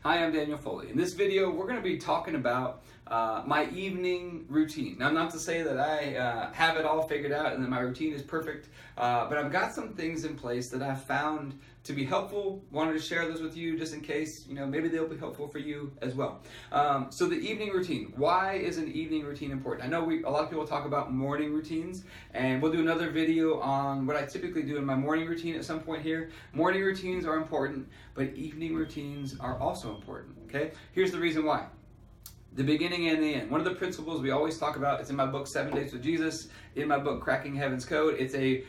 Hi, I'm Daniel Foley. In this video, we're going to be talking about my evening routine. Now, not to say that I have it all figured out and that my routine is perfect, but I've got some things in place that I've found to be helpful. Wanted to share those with you just in case, maybe they'll be helpful for you as well. So the evening routine. Why is an evening routine important? I know a lot of people talk about morning routines, and we'll do another video on what I typically do in my morning routine at some point here. Morning routines are important, but evening routines are also important, okay? Here's the reason why. The beginning and the end. One of the principles we always talk about, it's in my book, 7 Days with Jesus, in my book, Cracking Heaven's Code. It's a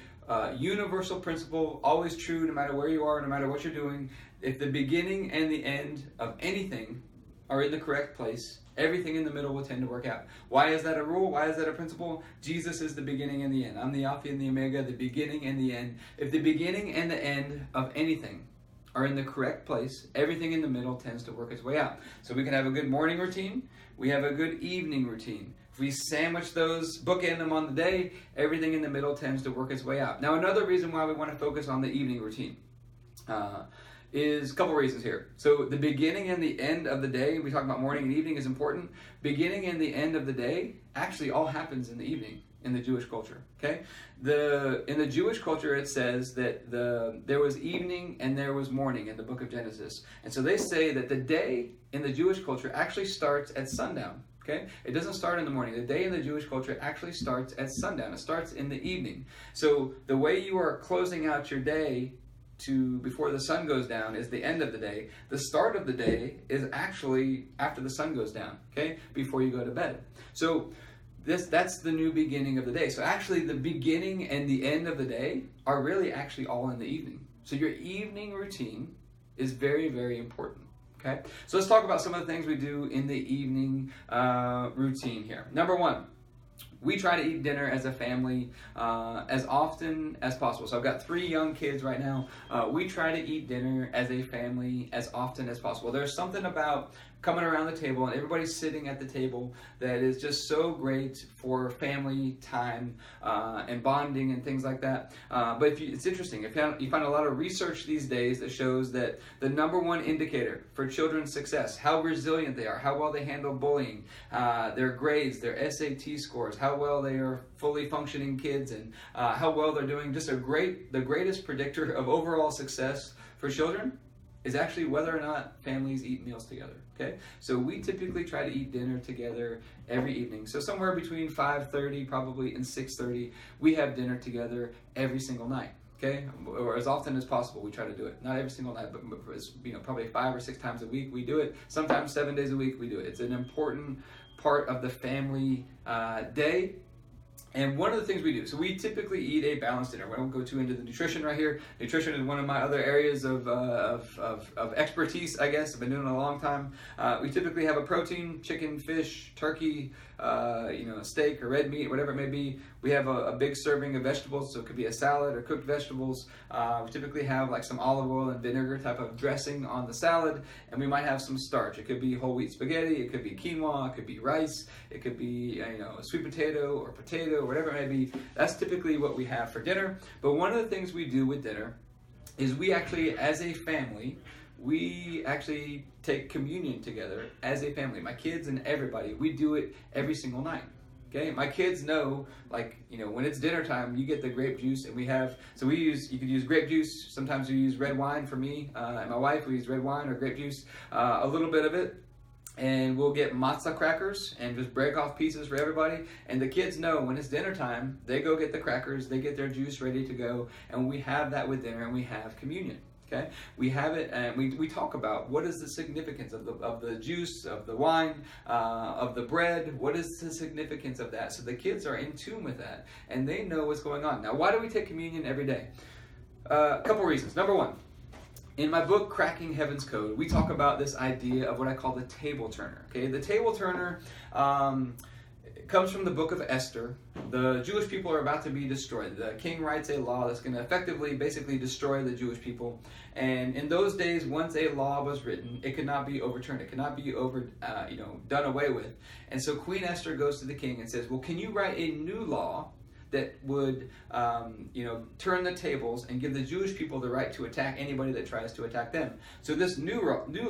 universal principle, always true no matter where you are, no matter what you're doing. If the beginning and the end of anything are in the correct place, everything in the middle will tend to work out. Why is that a rule? Why is that a principle? Jesus is the beginning and the end. I'm the Alpha and the Omega, the beginning and the end. If the beginning and the end of anything are in the correct place, everything in the middle tends to work its way out. So we can have a good morning routine, we have a good evening routine. If we sandwich those, bookend them on the day, everything in the middle tends to work its way out. Now, another reason why we want to focus on the evening routine is a couple reasons here. So the beginning and the end of the day, we talk about morning and evening is important. Beginning and the end of the day actually all happens in the evening in the Jewish culture, okay? In the Jewish culture, it says that there was evening and there was morning in the book of Genesis. And so they say that the day in the Jewish culture actually starts at sundown, okay? It doesn't start in the morning. The day in the Jewish culture actually starts at sundown. It starts in the evening. So the way you are closing out your day to before the sun goes down is the end of the day. The start of the day is actually after the sun goes down, okay? Before you go to bed. So that's the new beginning of the day. So actually the beginning and the end of the day are really actually all in the evening. So your evening routine is very, very important. Okay? So let's talk about some of the things we do in the evening routine here. Number one, we try to eat dinner as a family as often as possible. So I've got 3 young kids right now. We try to eat dinner as a family as often as possible. There's something about coming around the table and everybody's sitting at the table that is just so great for family time and bonding and things like that. But it's interesting. You find a lot of research these days that shows that the number one indicator for children's success, how resilient they are, how well they handle bullying, their grades, their SAT scores, how well they are fully functioning kids, and how well they're doing, the greatest predictor of overall success for children is actually whether or not families eat meals together, okay? So we typically try to eat dinner together every evening. So somewhere between 5:30 probably and 6:30, we have dinner together every single night, okay? Or as often as possible, we try to do it. Not every single night, but probably 5 or 6 times a week we do it. Sometimes 7 days a week we do it. It's an important part of the family day. And one of the things we do, so we typically eat a balanced dinner. We don't go too into the nutrition right here. Nutrition is one of my other areas of expertise, I guess. I've been doing it a long time. We typically have a protein, chicken, fish, turkey, steak or red meat, whatever it may be. We have a big serving of vegetables, so it could be a salad or cooked vegetables. We typically have like some olive oil and vinegar type of dressing on the salad, and we might have some starch. It could be whole wheat spaghetti, it could be quinoa, it could be rice, it could be a sweet potato or potato, whatever it may be. That's typically what we have for dinner. But one of the things we do with dinner is we actually, as a family, we actually take communion together as a family. My kids and everybody, we do it every single night. Okay, my kids know, when it's dinner time, you get the grape juice, and you could use grape juice. Sometimes we use red wine for me and my wife. We use red wine or grape juice, a little bit of it. And we'll get matzah crackers and just break off pieces for everybody. And the kids know when it's dinner time, they go get the crackers, they get their juice ready to go, and we have that with dinner, and we have communion. Okay, we have it, and we talk about what is the significance of the juice, of the wine, of the bread. What is the significance of that? So the kids are in tune with that, and they know what's going on. Now, why do we take communion every day? A couple reasons. Number one, in my book, Cracking Heaven's Code, we talk about this idea of what I call the table turner. Okay, the table turner comes from the book of Esther. The Jewish people are about to be destroyed. The king writes a law that's going to basically destroy the Jewish people. And in those days, once a law was written, it could not be overturned. It could not be done away with. And so Queen Esther goes to the king and says, well, can you write a new law that would, turn the tables and give the Jewish people the right to attack anybody that tries to attack them. So this new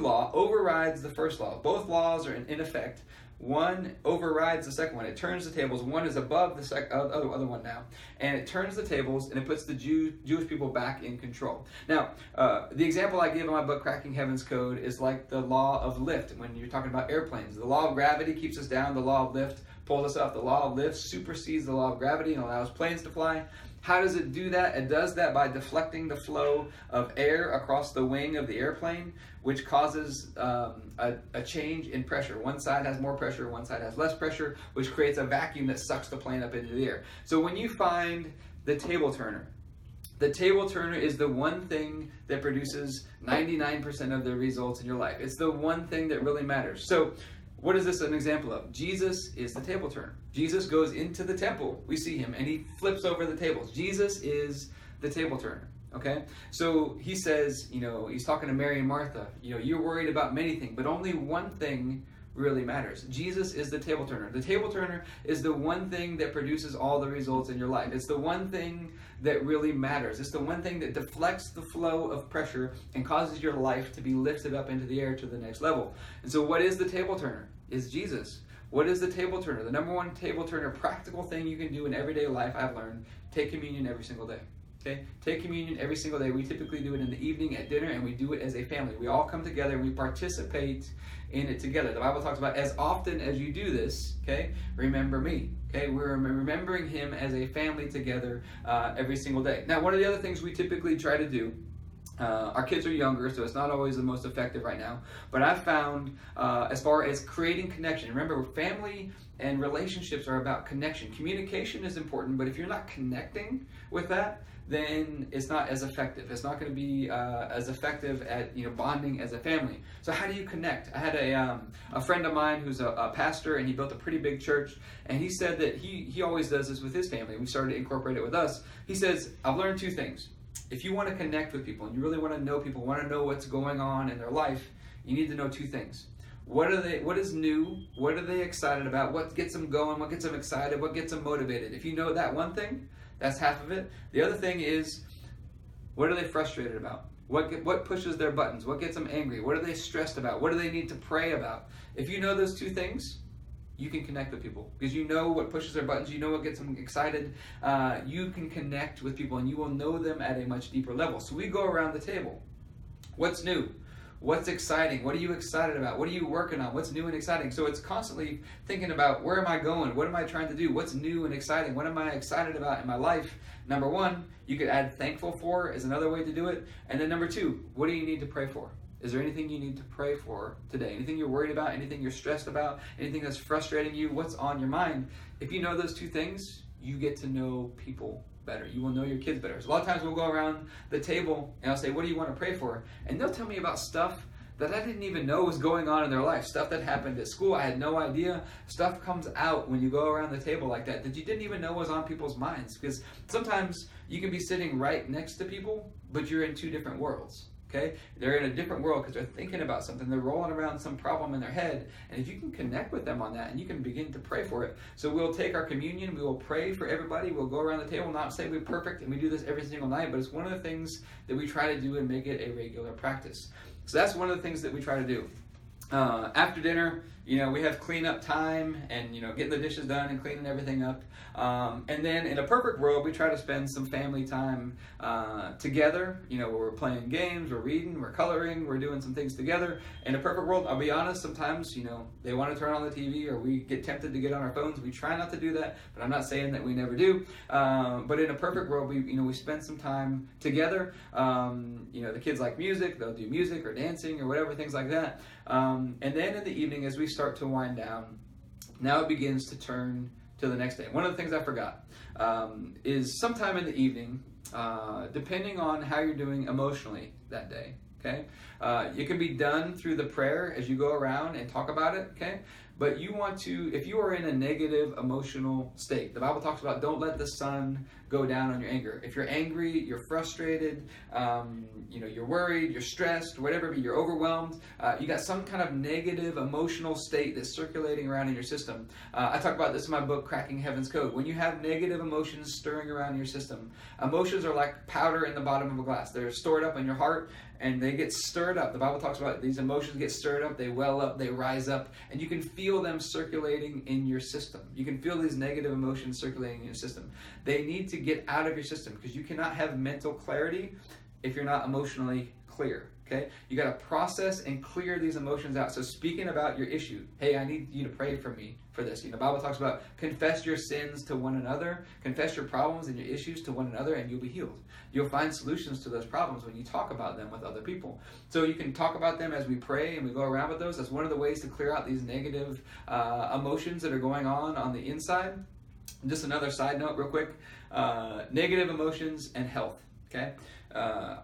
law overrides the first law. Both laws are in effect. One overrides the second one. It turns the tables. One is above the other one now. And it turns the tables and it puts the Jewish people back in control. Now, the example I give in my book, Cracking Heaven's Code, is like the law of lift when you're talking about airplanes. The law of gravity keeps us down. The law of lift pulls us up. The law of lift supersedes the law of gravity and allows planes to fly. How does it do that? It does that by deflecting the flow of air across the wing of the airplane, which causes a change in pressure. One side has more pressure, one side has less pressure, which creates a vacuum that sucks the plane up into the air. So when you find the table turner is the one thing that produces 99% of the results in your life. It's the one thing that really matters. So what is this an example of? Jesus is the table turner. Jesus goes into the temple. We see him and he flips over the tables. Jesus is the table turner. Okay? So he says, he's talking to Mary and Martha, you're worried about many things, but only one thing really matters. Jesus is the table turner. The table turner is the one thing that produces all the results in your life. It's the one thing that really matters. It's the one thing that deflects the flow of pressure and causes your life to be lifted up into the air to the next level. And so what is the table turner? Is Jesus. What is the table turner? The number one table turner practical thing you can do in everyday life, I've learned, take communion every single day. Okay? Take communion every single day. We typically do it in the evening at dinner, and we do it as a family. We all come together and we participate in it together. The Bible talks about as often as you do this, okay, remember me. Okay, we're remembering him as a family together every single day. Now, one of the other things we typically try to do, our kids are younger, so it's not always the most effective right now, but I've found as far as creating connection, remember, family and relationships are about connection. Communication is important, but if you're not connecting with that, then it's not as effective. It's not going to be as effective at bonding as a family. So how do you connect? I had a friend of mine who's a pastor, and he built a pretty big church, and he said that he always does this with his family. We started to incorporate it with us. He says, I've learned two things. If you want to connect with people and you really want to know people, want to know what's going on in their life, you need to know two things. What is new? What are they excited about? What gets them going? What gets them excited? What gets them motivated? If you know that one thing, that's half of it. The other thing is, what are they frustrated about? What pushes their buttons? What gets them angry? What are they stressed about? What do they need to pray about? If you know those two things, you can connect with people because you know what pushes their buttons, you know what gets them excited. You can connect with people and you will know them at a much deeper level. So we go around the table. What's new? What's exciting? What are you excited about? What are you working on? What's new and exciting? So it's constantly thinking about, where am I going? What am I trying to do? What's new and exciting? What am I excited about in my life? Number one, you could add thankful for is another way to do it. And then number two, what do you need to pray for? Is there anything you need to pray for today? Anything you're worried about? Anything you're stressed about? Anything that's frustrating you? What's on your mind? If you know those two things, you get to know people better. You will know your kids better. So a lot of times we'll go around the table and I'll say, what do you want to pray for? And they'll tell me about stuff that I didn't even know was going on in their life. Stuff that happened at school. I had no idea. Stuff comes out when you go around the table like that you didn't even know was on people's minds. Because sometimes you can be sitting right next to people, but you're in two different worlds. Okay? They're in a different world because they're thinking about something. They're rolling around some problem in their head. And if you can connect with them on that and you can begin to pray for it. So we'll take our communion. We will pray for everybody. We'll go around the table, not say we're perfect, and we do this every single night, but it's one of the things that we try to do and make it a regular practice. So that's one of the things that we try to do. After dinner, we have cleanup time and, getting the dishes done and cleaning everything up. And then in a perfect world, we try to spend some family time together, where we're playing games, we're reading, we're coloring, we're doing some things together. In a perfect world, I'll be honest, sometimes, they want to turn on the TV or we get tempted to get on our phones. We try not to do that, but I'm not saying that we never do. But in a perfect world, we spend some time together. The kids like music, they'll do music or dancing or whatever, things like that. And then in the evening, as we start to wind down, now it begins to turn to the next day. One of the things I forgot is sometime in the evening, depending on how you're doing emotionally that day, okay? It can be done through the prayer as you go around and talk about it, okay? But you want to, if you are in a negative emotional state, the Bible talks about don't let the sun go down on your anger. If you're angry, you're frustrated, you're worried, you're stressed, whatever, but you're overwhelmed, you got some kind of negative emotional state that's circulating around in your system. I talk about this in my book, Cracking Heaven's Code. When you have negative emotions stirring around in your system, emotions are like powder in the bottom of a glass. They're stored up in your heart, and they get stirred up. The Bible talks about these emotions get stirred up, they well up, they rise up, and you can feel them circulating in your system. You can feel these negative emotions circulating in your system. They need to get out of your system because you cannot have mental clarity if you're not emotionally clear. Okay, you got to process and clear these emotions out. So speaking about your issue, hey, I need you to pray for me for this. The Bible talks about confess your sins to one another, confess your problems and your issues to one another, and you'll be healed. You'll find solutions to those problems when you talk about them with other people. So you can talk about them as we pray and we go around with those. That's one of the ways to clear out these negative emotions that are going on the inside. Just another side note real quick, negative emotions and health. Okay,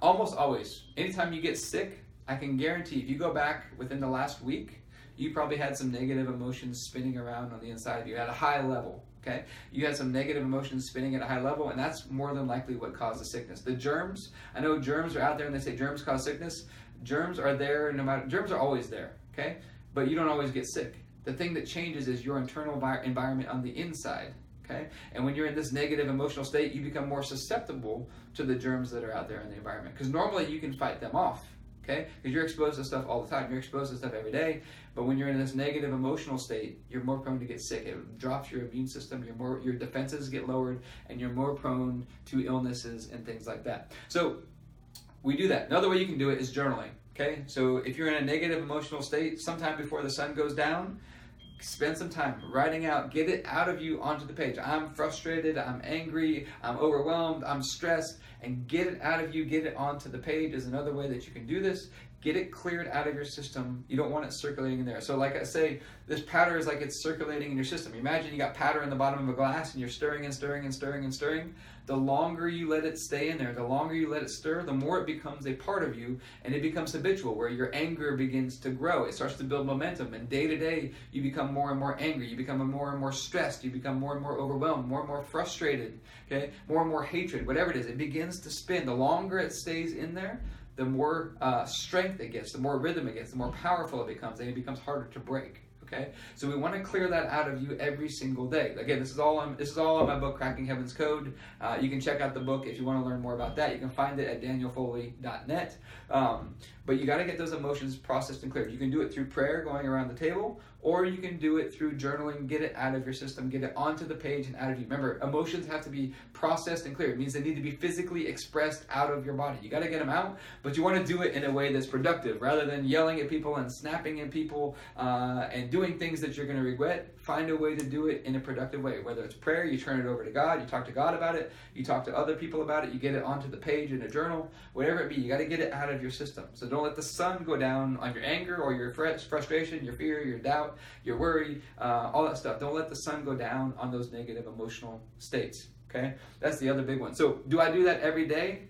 almost always, anytime you get sick, I can guarantee if you go back within the last week, you probably had some negative emotions spinning around on the inside of you at a high level. Okay, you had some negative emotions spinning at a high level, and that's more than likely what caused the sickness. The germs, I know germs are out there and they say germs cause sickness. Germs are there germs are always there, okay? But you don't always get sick. The thing that changes is your internal environment on the inside. Okay? And when you're in this negative emotional state, you become more susceptible to the germs that are out there in the environment. Because normally you can fight them off, okay? Because you're exposed to stuff all the time. You're exposed to stuff every day. But when you're in this negative emotional state, you're more prone to get sick. It drops your immune system. Your defenses get lowered, and you're more prone to illnesses and things like that. So we do that. Another way you can do it is journaling. Okay? So if you're in a negative emotional state, sometime before the sun goes down, spend some time writing out, get it out of you onto the page. I'm frustrated, I'm angry, I'm overwhelmed, I'm stressed, and get it out of you, get it onto the page is another way that you can do this. Get it cleared out of your system. You don't want it circulating in there. So like I say, this powder is like it's circulating in your system. Imagine you got powder in the bottom of a glass and you're stirring and stirring and stirring and stirring. The longer you let it stay in there, the longer you let it stir, the more it becomes a part of you, and it becomes habitual, where your anger begins to grow. It starts to build momentum, and day to day, you become more and more angry. You become more and more stressed. You become more and more overwhelmed, more and more frustrated, okay? More and more hatred, whatever it is. It begins to spin. The longer it stays in there, the more strength it gets, the more rhythm it gets, the more powerful it becomes, and it becomes harder to break. Okay, so we want to clear that out of you every single day. Again, this is all on my book, Cracking Heaven's Code. You can check out the book if you want to learn more about that. You can find it at danielfoley.net. But you got to get those emotions processed and cleared. You can do it through prayer, going around the table, or you can do it through journaling. Get it out of your system, get it onto the page and out of you. Remember, emotions have to be processed and cleared. It means they need to be physically expressed out of your body. You got to get them out, but you want to do it in a way that's productive, rather than yelling at people and snapping at people and doing things that you're going to regret. Find a way to do it in a productive way. Whether it's prayer, you turn it over to God, you talk to God about it, you talk to other people about it, you get it onto the page in a journal, whatever it be. You got to get it out of your system. So don't let the sun go down on your anger or your frustration, your fear, your doubt, your worry, all that stuff. Don't let the sun go down on those negative emotional states. Okay, that's the other big one. So do I do that every day?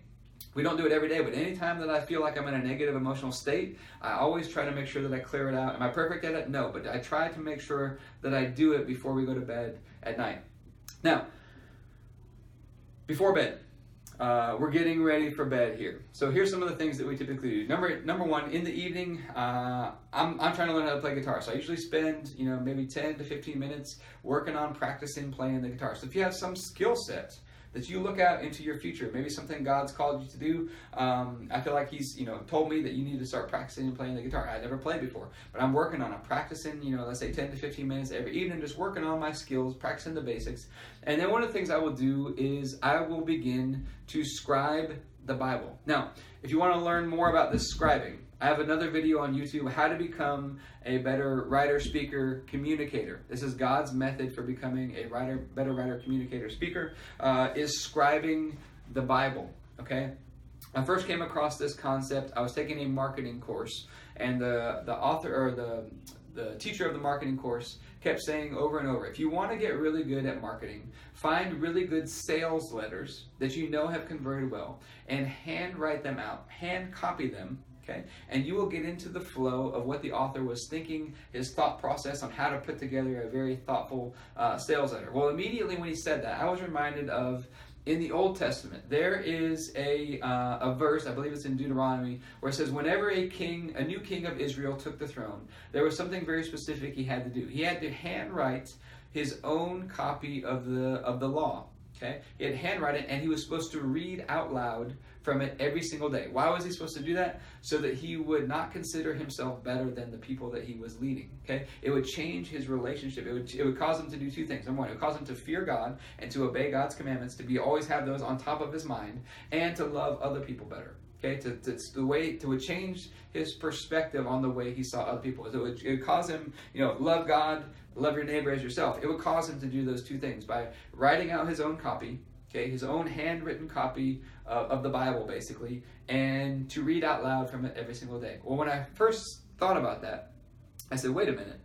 We don't do it every day, but anytime that I feel like I'm in a negative emotional state, I always try to make sure that I clear it out. Am I perfect at it? No, but I try to make sure that I do it before we go to bed at night. Now, before bed, we're getting ready for bed here. So here's some of the things that we typically do. Number one, in the evening, I'm trying to learn how to play guitar. So I usually spend, maybe 10 to 15 minutes working on practicing playing the guitar. So if you have some skill set that you look out into your future, maybe something God's called you to do. I feel like He's, told me that you need to start practicing and playing the guitar. I never played before, but I'm working on it. Practicing, let's say 10 to 15 minutes every evening, just working on my skills, practicing the basics. And then one of the things I will do is I will begin to scribe the Bible. Now, if you want to learn more about this scribing, I have another video on YouTube, how to become a better writer, speaker, communicator. This is God's method for becoming a better writer, communicator, speaker, is scribing the Bible, okay? I first came across this concept. I was taking a marketing course, and the author, or the teacher of the marketing course, kept saying over and over, if you want to get really good at marketing, find really good sales letters that have converted well, and hand write them out, hand copy them, Okay? And you will get into the flow of what the author was thinking, his thought process on how to put together a very thoughtful sales letter. Well, immediately when he said that, I was reminded of in the Old Testament, there is a verse, I believe it's in Deuteronomy, where it says, whenever a new king of Israel took the throne, there was something very specific he had to do. He had to handwrite his own copy of the law. Okay? He had to handwrite it, and he was supposed to read out loud from it every single day. Why was he supposed to do that? So that he would not consider himself better than the people that he was leading. Okay? It would change his relationship. It would cause him to do two things. Number one, it would cause him to fear God and to obey God's commandments, to always have those on top of his mind, and to love other people better. Okay, it would change his perspective on the way he saw other people. It would cause him, love God, love your neighbor as yourself. It would cause him to do those two things by writing out his own copy, okay, his own handwritten copy of the Bible, basically, and to read out loud from it every single day. Well, when I first thought about that, I said, wait a minute,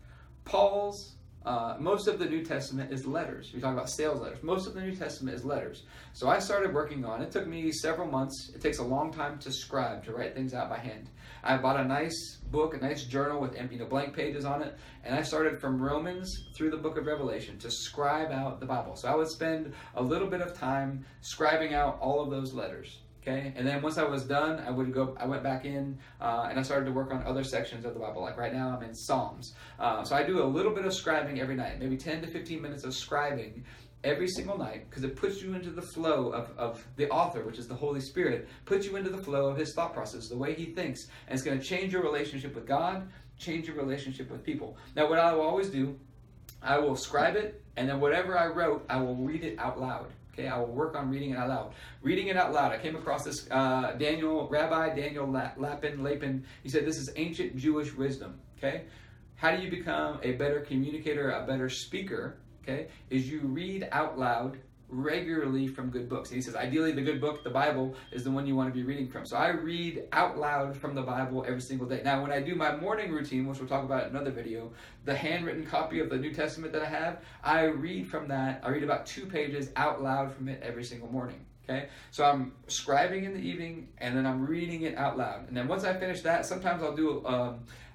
most of the New Testament is letters. We talk about sales letters. Most of the New Testament is letters. So I started working on it. It took me several months. It takes a long time to scribe, to write things out by hand. I bought a nice book, a nice journal with blank pages on it, and I started from Romans through the book of Revelation to scribe out the Bible. So I would spend a little bit of time scribing out all of those letters. Okay, and then once I was done, I went back in and I started to work on other sections of the Bible. Like right now, I'm in Psalms. So I do a little bit of scribing every night, maybe 10 to 15 minutes of scribing every single night, because it puts you into the flow of the author, which is the Holy Spirit, puts you into the flow of his thought process, the way he thinks. And it's going to change your relationship with God, change your relationship with people. Now, what I will always do, I will scribe it, and then whatever I wrote, I will read it out loud. Okay, I will work on reading it out loud. Reading it out loud, I came across this Rabbi Daniel Lapin. He said this is ancient Jewish wisdom. Okay, how do you become a better communicator, a better speaker? Okay, is you read out loud regularly from good books. And he says ideally the good book, the Bible, is the one you want to be reading from. So I read out loud from the Bible every single day. Now when I do my morning routine, which we'll talk about in another video, the handwritten copy of the New Testament that I have, I read from that. I read about 2 pages out loud from it every single morning. Okay, so I'm scribing in the evening, and then I'm reading it out loud. And then once I finish that, sometimes I'll do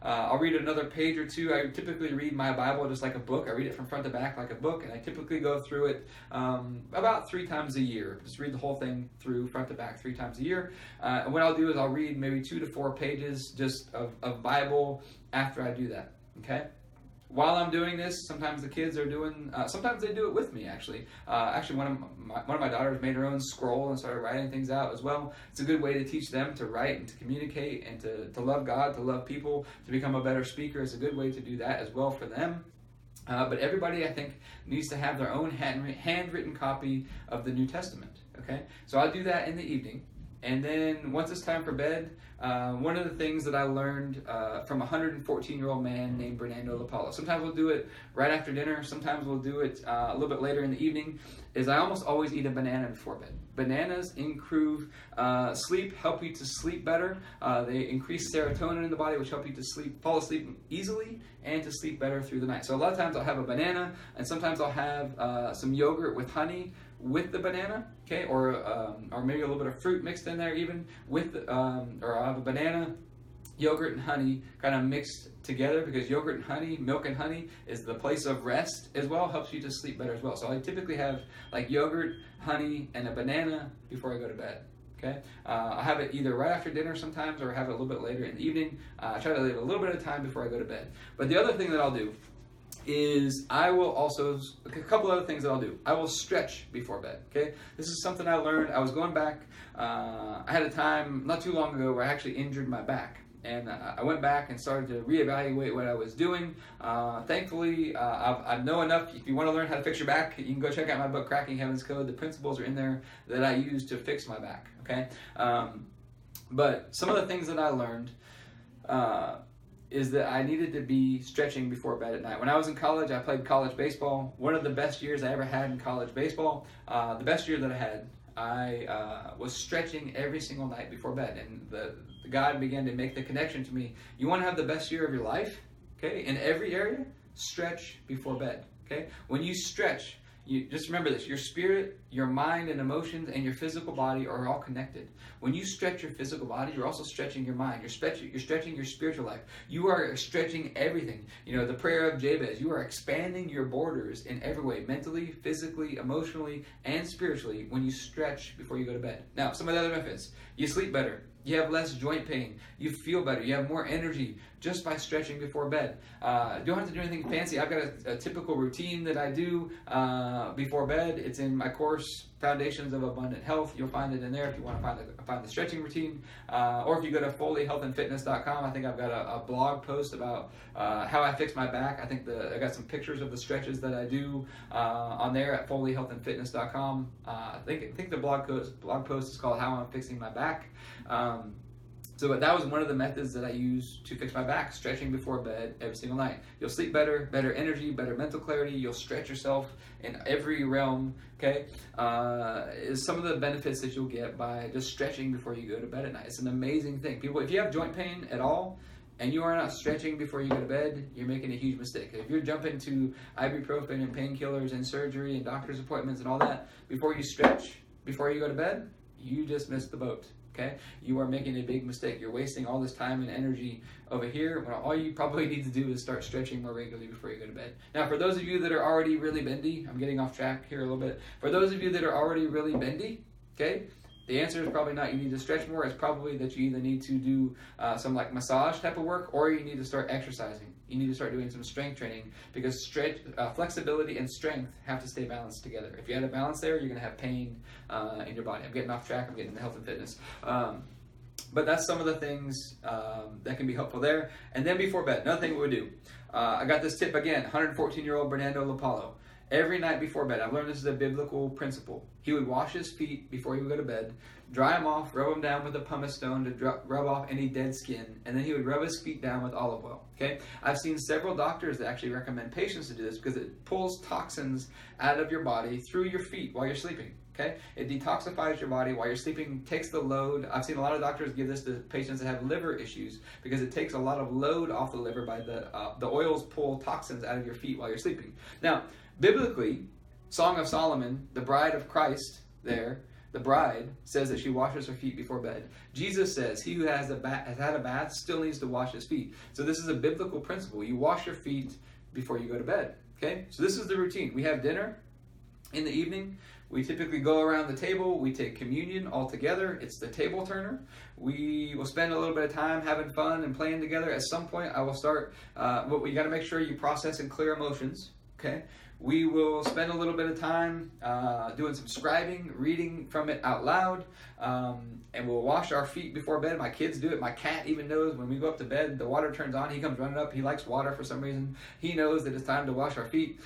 I'll read another page or two. I typically read my Bible just like a book. I read it from front to back like a book, and I typically go through it about 3 times a year. Just read the whole thing through front to back 3 times a year. And what I'll do is I'll read maybe 2 to 4 pages just of Bible after I do that. Okay. While I'm doing this, sometimes the kids are doing. Sometimes they do it with me. Actually, one of my daughters made her own scroll and started writing things out as well. It's a good way to teach them to write and to communicate and to love God, to love people, to become a better speaker. It's a good way to do that as well for them. But everybody, I think, needs to have their own handwritten copy of the New Testament. Okay, so I'll do that in the evening. And then once it's time for bed, one of the things that I learned from a 114-year-old man named Bernardo LaPaula, sometimes we'll do it right after dinner, sometimes we'll do it a little bit later in the evening, is I almost always eat a banana before bed. Bananas improve sleep, help you to sleep better. They increase serotonin in the body, which help you to fall asleep easily and to sleep better through the night. So a lot of times I'll have a banana, and sometimes I'll have some yogurt with honey with the banana, okay, or maybe a little bit of fruit mixed in there even with, or I'll have a banana, yogurt and honey kind of mixed together, because yogurt and honey, milk and honey is the place of rest as well, helps you to sleep better as well. So I typically have like yogurt, honey, and a banana before I go to bed. Okay, I have it either right after dinner sometimes, or I have it a little bit later in the evening. I try to leave a little bit of time before I go to bed. But the other thing that I'll do is a couple other things that I'll do. I will stretch before bed, okay? This is something I learned. I was going back, I had a time not too long ago where I actually injured my back. And I went back and started to reevaluate what I was doing. Thankfully, I know enough. If you want to learn how to fix your back, you can go check out my book, Cracking Heaven's Code. The principles are in there that I use to fix my back, okay? But some of the things that I learned is that I needed to be stretching before bed at night. When I was in college, I played college baseball. One of the best years I ever had in college baseball. The best year that I had, I was stretching every single night before bed. And the God began to make the connection to me. You want to have the best year of your life? Okay, in every area, stretch before bed. Okay, when you stretch, You just remember this: your spirit, your mind, and emotions, and your physical body are all connected. When you stretch your physical body, you're also stretching your mind. You're stretching your spiritual life. You are stretching everything. You know, the prayer of Jabez. You are expanding your borders in every way, mentally, physically, emotionally, and spiritually, when you stretch before you go to bed. Now, some of the other benefits: you sleep better. You have less joint pain. You feel better. You have more energy just by stretching before bed. You don't have to do anything fancy. I've got a typical routine that I do before bed. It's in my course, Foundations of Abundant Health. You'll find it in there if you want to find the stretching routine. Or if you go to FoleyHealthAndFitness.com, I think I've got a blog post about how I fix my back. I think I got some pictures of the stretches that I do on there at FoleyHealthAndFitness.com. I think the blog post is called How I'm Fixing My Back. So that was one of the methods that I use to fix my back, stretching before bed every single night. You'll sleep better, better energy, better mental clarity. You'll stretch yourself in every realm, okay? Is some of the benefits that you'll get by just stretching before you go to bed at night. It's an amazing thing. People, if you have joint pain at all, and you are not stretching before you go to bed, you're making a huge mistake. If you're jumping to ibuprofen and painkillers and surgery and doctor's appointments and all that before you stretch, before you go to bed, you just missed the boat. Okay, you are making a big mistake. You're wasting all this time and energy over here when all you probably need to do is start stretching more regularly before you go to bed. Now, for those of you that are already really bendy, I'm getting off track here a little bit. For those of you that are already really bendy, okay, the answer is probably not you need to stretch more. It's probably that you either need to do some like massage type of work, or you need to start exercising. You need to start doing some strength training, because flexibility and strength have to stay balanced together. If you have a balance there, you're going to have pain in your body. I'm getting off track. I'm getting into health and fitness. But that's some of the things that can be helpful there. And then before bed, another thing we would do. I got this tip again, 114-year-old Bernardo Lopalo. Every night before bed, I've learned this is a biblical principle. He would wash his feet before he would go to bed, dry them off, rub them down with a pumice stone to rub off any dead skin, and then he would rub his feet down with olive oil. Okay, I've seen several doctors that actually recommend patients to do this because it pulls toxins out of your body through your feet while you're sleeping. Okay, it detoxifies your body while you're sleeping, takes the load. I've seen a lot of doctors give this to patients that have liver issues because it takes a lot of load off the liver by the oils pull toxins out of your feet while you're sleeping. Now, biblically, Song of Solomon, the bride of Christ there, the bride says that she washes her feet before bed. Jesus says he who has had a bath still needs to wash his feet. So this is a biblical principle. You wash your feet before you go to bed. Okay, so this is the routine. We have dinner in the evening. We typically go around the table. We take communion all together. It's the table turner. We will spend a little bit of time having fun and playing together. At some point, I will start. But you got to make sure you process and clear emotions. Okay. We will spend a little bit of time doing some scribing, reading from it out loud, and we'll wash our feet before bed. My kids do it. My cat even knows when we go up to bed, the water turns on. He comes running up. He likes water for some reason. He knows that it's time to wash our feet.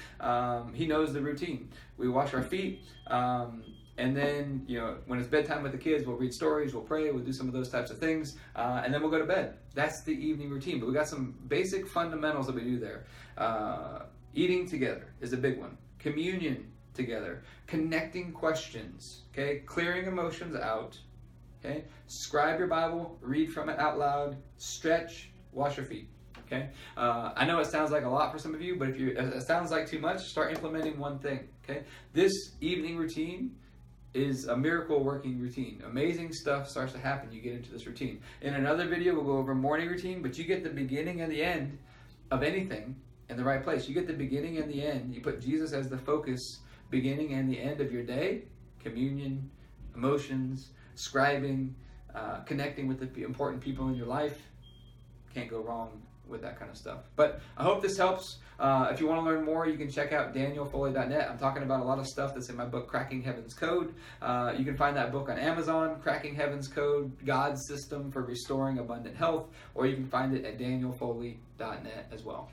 He knows the routine. We wash our feet, and then, you know, when it's bedtime with the kids, we'll read stories, we'll pray, we'll do some of those types of things, and then we'll go to bed. That's the evening routine. But we got some basic fundamentals that we do there. Eating together is a big one. Communion together. Connecting questions. Okay. Clearing emotions out. Okay. Scribe your Bible. Read from it out loud. Stretch. Wash your feet. Okay. I know it sounds like a lot for some of you, but if it sounds like too much, start implementing one thing. Okay. This evening routine is a miracle working routine. Amazing stuff starts to happen. You get into this routine. In another video, we'll go over morning routine, but you get the beginning and the end of anything in the right place. You get the beginning and the end. You put Jesus as the focus, beginning and the end of your day. Communion, emotions, scribing, connecting with the important people in your life. Can't go wrong with that kind of stuff. But I hope this helps. If you want to learn more, you can check out danielfoley.net. I'm talking about a lot of stuff that's in my book, Cracking Heaven's Code. You can find that book on Amazon, Cracking Heaven's Code, God's System for Restoring Abundant Health, or you can find it at danielfoley.net as well.